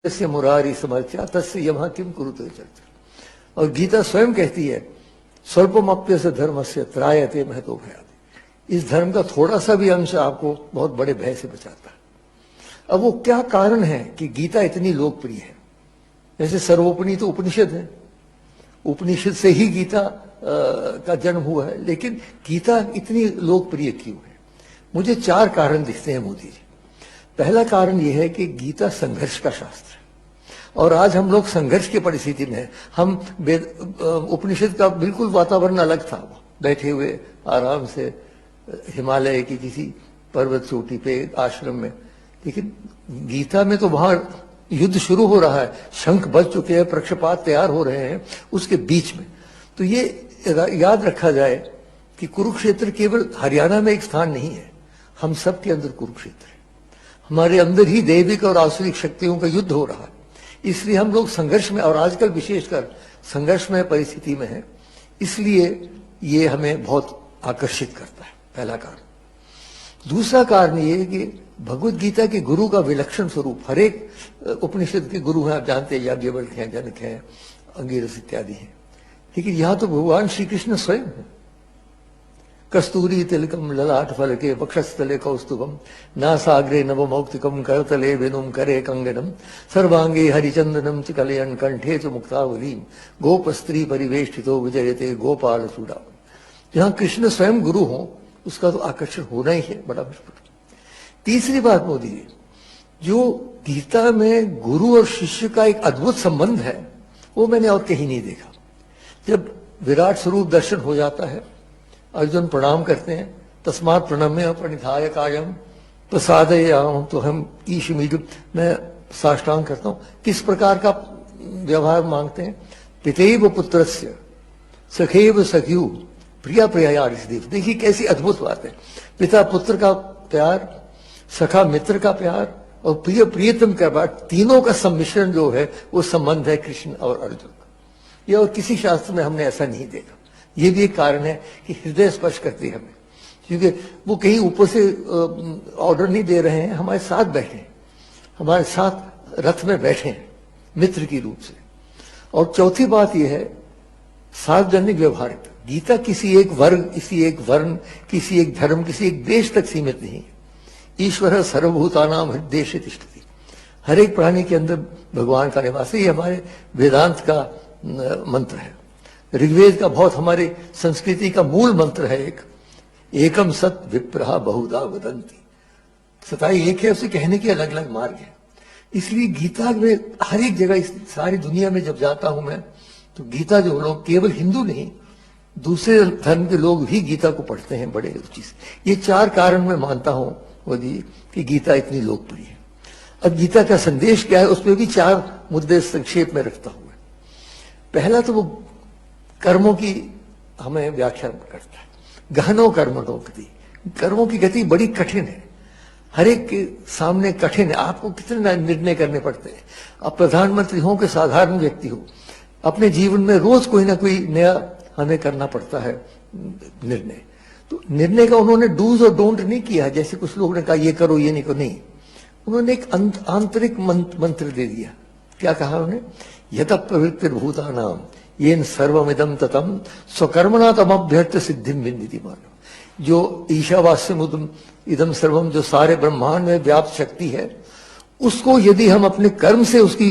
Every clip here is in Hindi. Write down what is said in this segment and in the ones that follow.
तस्य मुरारी समर्च्या तस्य यमः किम कुरुते चर्चा। और गीता स्वयं कहती है स्वल्पमप्यस्य धर्मस्य त्रायते महतो भयात्। इस धर्म का थोड़ा सा भी अंश आपको बहुत बड़े भय से बचाता है। अब वो क्या कारण है कि गीता इतनी लोकप्रिय है? जैसे सर्वोपनिषद तो उपनिषद है, उपनिषद से ही गीता का जन्म हुआ है, लेकिन गीता इतनी लोकप्रिय क्यों है? मुझे 4 कारण दिखते हैं मोदी जी। पहला कारण यह है कि गीता संघर्ष का शास्त्र है और आज हम लोग संघर्ष की परिस्थिति में हैं। हम उपनिषद का बिल्कुल वातावरण अलग था, बैठे हुए आराम से हिमालय की किसी पर्वत चोटी पे आश्रम में, लेकिन गीता में तो वहां युद्ध शुरू हो रहा है, शंख बज चुके हैं, पक्षपात तैयार हो रहे हैं उसके बीच में। तो ये याद रखा जाए कि कुरुक्षेत्र केवल हरियाणा में एक स्थान नहीं है, हम सब के अंदर कुरुक्षेत्र है। हमारे अंदर ही दैविक और आसुरिक शक्तियों का युद्ध हो रहा है, इसलिए हम लोग संघर्ष में, और आजकल विशेषकर संघर्षमय परिस्थिति में है, इसलिए ये हमें बहुत आकर्षित करता है, पहला कारण। दूसरा कारण ये है कि भगवत गीता के गुरु का विलक्षण स्वरूप, हर एक उपनिषद के गुरु हैं, आप जानते हैं, याज्ञवल्क्य हैं, जनक हैं, अंगिरस इत्यादि हैं, लेकिन यहां तो भगवान श्री कृष्ण स्वयं है। कस्तूरी तिलकम ललाट फलके वक्षस्थले कौस्तुभम नासाग्रे नवमौक्तिकम करतले वेनुम करे कंगनम सर्वांगे हरिचंदनम च कलयन कंठे च मुक्तावलीम गोप स्त्री परिवेष्टितो विजयते गोपाल चूड़ा। जहां कृष्ण स्वयं गुरु हो उसका तो आकर्षण होना ही है, बड़ा मुश्किल। तीसरी बात मोदी जी, जो गीता में गुरु और शिष्य का एक अद्भुत संबंध है वो मैंने और कहीं नहीं देखा। जब विराट स्वरूप दर्शन हो जाता है, अर्जुन प्रणाम करते हैं, तस्मात् प्रणम्य प्रणिधाय कायम प्रसादयाम, तो हम ईशमीडुम, मैं साष्टांग करता हूं। किस प्रकार का व्यवहार मांगते हैं? पितेव पुत्रस्य सखेव सख्यु प्रिया प्रिया ऋषिदेव। देखिए कैसी अद्भुत बात है, पिता पुत्र का प्यार, सखा मित्र का प्यार और प्रिय प्रियतम का प्यार, तीनों का सम्मिश्रण जो है वो संबंध है कृष्ण और अर्जुन का। ये और किसी शास्त्र में हमने ऐसा नहीं देखा। ये भी एक कारण है कि हृदय स्पर्श करती है हमें, क्योंकि वो कहीं ऊपर से ऑर्डर नहीं दे रहे हैं, हमारे साथ बैठे हैं, हमारे साथ रथ में बैठे हैं मित्र की रूप से। और चौथी बात यह है सार्वजनिक व्यवहारिकता। गीता किसी एक वर्ग, किसी एक वर्ण, किसी एक धर्म, किसी एक देश तक सीमित नहीं है। ईश्वर सर्वभूतानां हृदयेषु तिष्ठति, हर एक प्राणी के अंदर भगवान का निवास है। ये हमारे वेदांत का मंत्र है, ऋग्वेद का बहुत हमारे संस्कृति का मूल मंत्र है। एकम सत विप्रहा बहुधा वदंती, सताई एक है, उसे कहने के अलग अलग मार्ग है। इसलिए गीता में हर एक जगह, इस सारी दुनिया में जब जाता हूं मैं, तो गीता जो लोग, केवल हिंदू नहीं, दूसरे धर्म के लोग भी गीता को पढ़ते हैं बड़े रुचि से। ये 4 कारण मैं मानता हूं मोदी कि गीता इतनी लोकप्रिय है। अब गीता का संदेश क्या है, उसमें भी 4 मुद्दे संक्षेप में रखता हूं। पहला तो वो कर्मों की हमें व्याख्या करता है। गहनो कर्मणो गति, कर्मों की गति बड़ी कठिन है, हर एक के सामने कठिन है। आपको कितने निर्णय करने पड़ते हैं। अब प्रधानमंत्री हो कि साधारण व्यक्ति हो, अपने जीवन में रोज कोई ना कोई नया हमें करना पड़ता है निर्णय। तो निर्णय का उन्होंने डूज और डोंट नहीं किया, जैसे कुछ लोगों ने कहा ये करो ये नहीं करो, नहीं। उन्होंने एक आंतरिक मंत्र दे दिया। क्या कहा उन्होंने? यत प्रवृत्तिर्भूतानाम येन सर्वमिदं ततम स्वकर्मणा तमभ्यर्थ सिद्धिम विन्दिति मानो। जो ईशावास्यमुदम इदम सर्वम, जो सारे ब्रह्मांड में व्याप्त शक्ति है, उसको यदि हम अपने कर्म से उसकी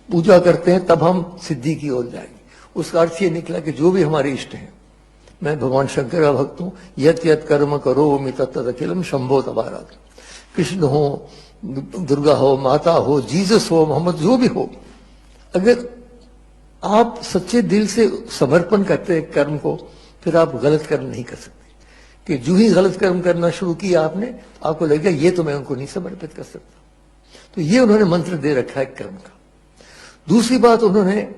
पूजा करते हैं तब हम सिद्धि की ओर जाएंगे। उसका अर्थ ये निकला कि जो भी हमारे इष्ट हैं, मैं भगवान शंकर का भक्त हूं, यत यत कर्म करो मि तत् अखिलम शंभो तबारा। कृष्ण हो, दुर्गा हो, माता हो, जीसस हो, मोहम्मद, जो भी हो, अगर आप सच्चे दिल से समर्पण करते हैं कर्म को, फिर आप गलत कर्म नहीं कर सकते। कि जो ही गलत कर्म करना शुरू किया आपने, आपको लगेगा ये तो मैं उनको नहीं समर्पित कर सकता। तो ये उन्होंने मंत्र दे रखा है कर्म का। दूसरी बात, उन्होंने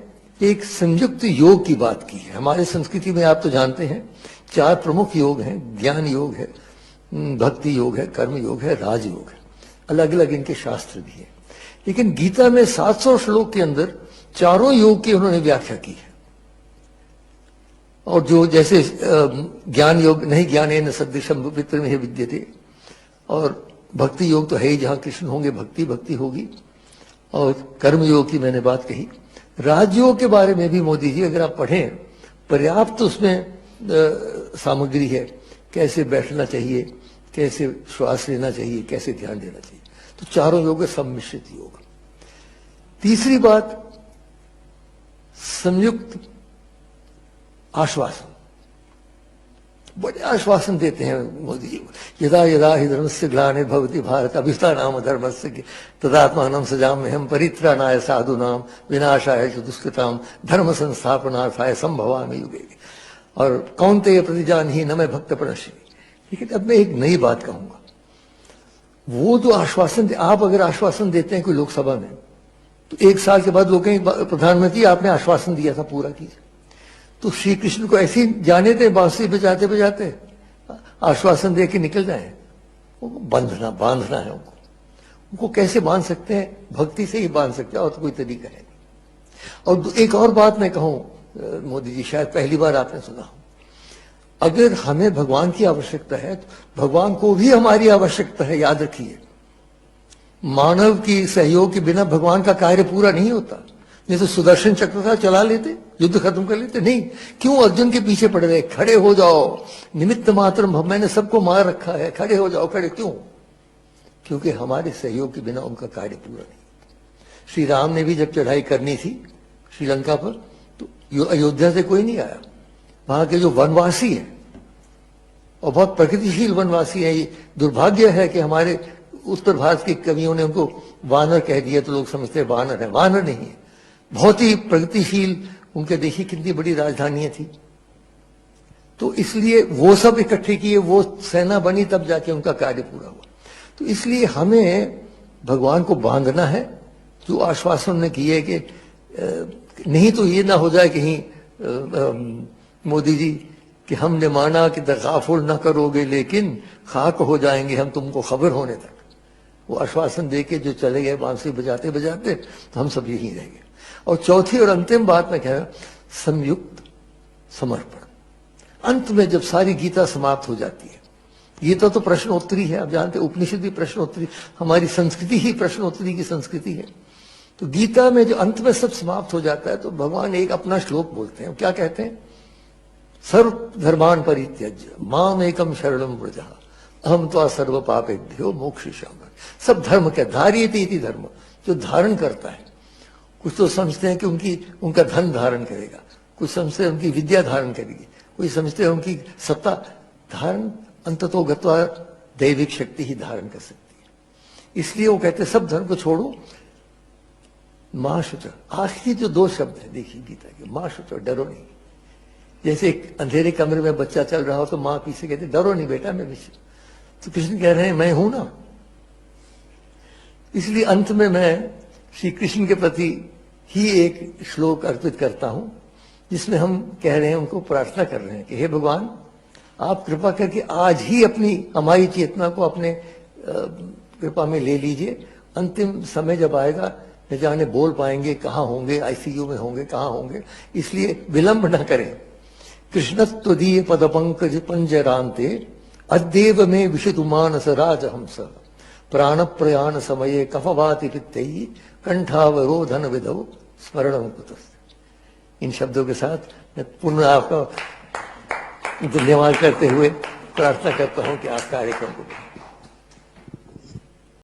एक संयुक्त योग की बात की है। हमारे संस्कृति में आप तो जानते हैं 4 प्रमुख योग हैं, ज्ञान योग है, भक्ति योग है, कर्म योग है, राजयोग है। अलग अलग इनके शास्त्र भी है, लेकिन गीता में 700 श्लोक के अंदर चारों योग की उन्होंने व्याख्या की है। और जो जैसे ज्ञान योग नहीं ज्ञानेन सदृशम विप्रमिह विद्यते, और भक्ति योग तो है ही, जहां कृष्ण होंगे भक्ति भक्ति होगी। और कर्मयोग की मैंने बात कही। राजयोग के बारे में भी मोदी जी अगर आप पढ़ें, पर्याप्त उसमें सामग्री है, कैसे बैठना चाहिए, कैसे श्वास लेना चाहिए, कैसे ध्यान देना चाहिए। तो चारों योग सम्मिश्रित योग। तीसरी बात, संयुक्त आश्वासन। बड़े आश्वासन देते हैं मोदी जी। यदा यदा हि धर्मस्य ग्लानिर्भवति भारत अभ्युत्थानाम धर्मस्य तदात्मानं सृजाम्यहं परित्राणाय साधूनां विनाशाय च दुष्कृतां धर्म संस्थापनार्थाय संभवामि युगे। और कौन्तेय प्रतिजानीहि न मे भक्त प्रणश्यति। लेकिन अब मैं एक नई बात कहूंगा। वो जो आश्वासन, आप अगर आश्वासन देते हैं कोई लोकसभा में, तो 1 साल के बाद लोग कहेंगे प्रधानमंत्री आपने आश्वासन दिया था, पूरा कीजिए। तो श्री कृष्ण को ऐसे ही जाने थे, बांसुरी बजाते बजाते आश्वासन दे के निकल जाए। बांधना है उनको कैसे बांध सकते हैं? भक्ति से ही बांध सकते हैं, और तो कोई तरीका है नहीं। और एक और बात मैं कहूं, मोदी जी शायद पहली बार आपने सुना हो, अगर हमें भगवान की आवश्यकता है तो भगवान को भी हमारी आवश्यकता है, याद रखिए। मानव की सहयोग के बिना भगवान का कार्य पूरा नहीं होता। नहीं तो सुदर्शन चक्र था, चला लेते, युद्ध खत्म कर लेते। नहीं, क्यों अर्जुन के पीछे पड़ रहे? खड़े हो जाओ, निमित्त मात्र, मैंने सबको मार रखा है, खड़े हो जाओ। खड़े क्यों? क्योंकि हमारे सहयोग के बिना उनका कार्य पूरा नहीं। श्री राम ने भी जब चढ़ाई करनी थी श्रीलंका पर, तो अयोध्या से कोई नहीं आया। वहां के जो वनवासी है, और बहुत प्रगतिशील वनवासी है, ये दुर्भाग्य है कि हमारे उत्तर भारत के कवियों ने उनको वानर कह दिया, तो लोग समझते हैं वानर है। वानर नहीं है, बहुत ही प्रगतिशील। उनके देखिए कितनी बड़ी राजधानियां थी। तो इसलिए वो सब इकट्ठे किए, वो सेना बनी, तब जाके उनका कार्य पूरा हुआ। तो इसलिए हमें भगवान को बांधना है। जो आश्वासन ने किए कि नहीं तो ये ना हो जाए कहीं मोदी जी कि हमने माना कि तगाफुल ना करोगे, लेकिन खाक हो जाएंगे हम तुमको खबर होने तक। वो आश्वासन देके जो चले गए बांसुरी बजाते बजाते, तो हम सब यहीं रह गए। और चौथी और अंतिम बात मैं कह रहा हूं, संयुक्त समर्पण। अंत में जब सारी गीता समाप्त हो जाती है, गीता तो प्रश्नोत्तरी है, आप जानते हैं, उपनिषद भी प्रश्नोत्तरी, हमारी संस्कृति ही प्रश्नोत्तरी की संस्कृति है। तो गीता में जो अंत में सब समाप्त हो जाता है, तो भगवान एक अपना श्लोक बोलते हैं। क्या कहते हैं? सर्व धर्मान परित्यज्य माम एकम शरणम व्रज अहम त्वा सर्व पापेभ्यो मोक्षयिष्यामि। सब धर्म के धार्यते इति धर्म, जो धारण करता है। कुछ तो समझते हैं कि उनका धन धारण करेगा, कुछ समझते हैं उनकी विद्या धारण करेगी, कोई समझते हैं उनकी सत्ता धारण, अंततो गत्वा दैविक शक्ति ही धारण कर सकती है। इसलिए वो कहते हैं सब धर्म को छोड़ो, मां शुच। आखिरी जो 2 शब्द है देखिए गीता के, मां शुच, डरो नहीं। जैसे एक अंधेरे कमरे में बच्चा चल रहा हो तो मां पीछे कहते डरो नहीं बेटा, मैं पीछे। तो कृष्ण कह रहे हैं मैं हूं ना। इसलिए अंत में मैं श्री कृष्ण के प्रति ही एक श्लोक अर्पित करता हूं, जिसमें हम कह रहे हैं, उनको प्रार्थना कर रहे हैं कि हे भगवान, आप कृपा करके आज ही हमारी चेतना को अपने कृपा में ले लीजिए। अंतिम समय जब आएगा, न जाने बोल पाएंगे, कहाँ होंगे, आईसीयू में होंगे, कहाँ होंगे, इसलिए विलंब न करें। कृष्णत्वदीय पद पंकज पंजरांते अद्येव में विशितु मानस राजहंस प्राण प्रयाण समये कफवाति पित्तैः कंठावरोधन विधौ स्मरणं कुतस्ते। इन शब्दों के साथ मैं पुनः आपका धन्यवाद करते हुए प्रार्थना करता हूं कि आप कार्यक्रम को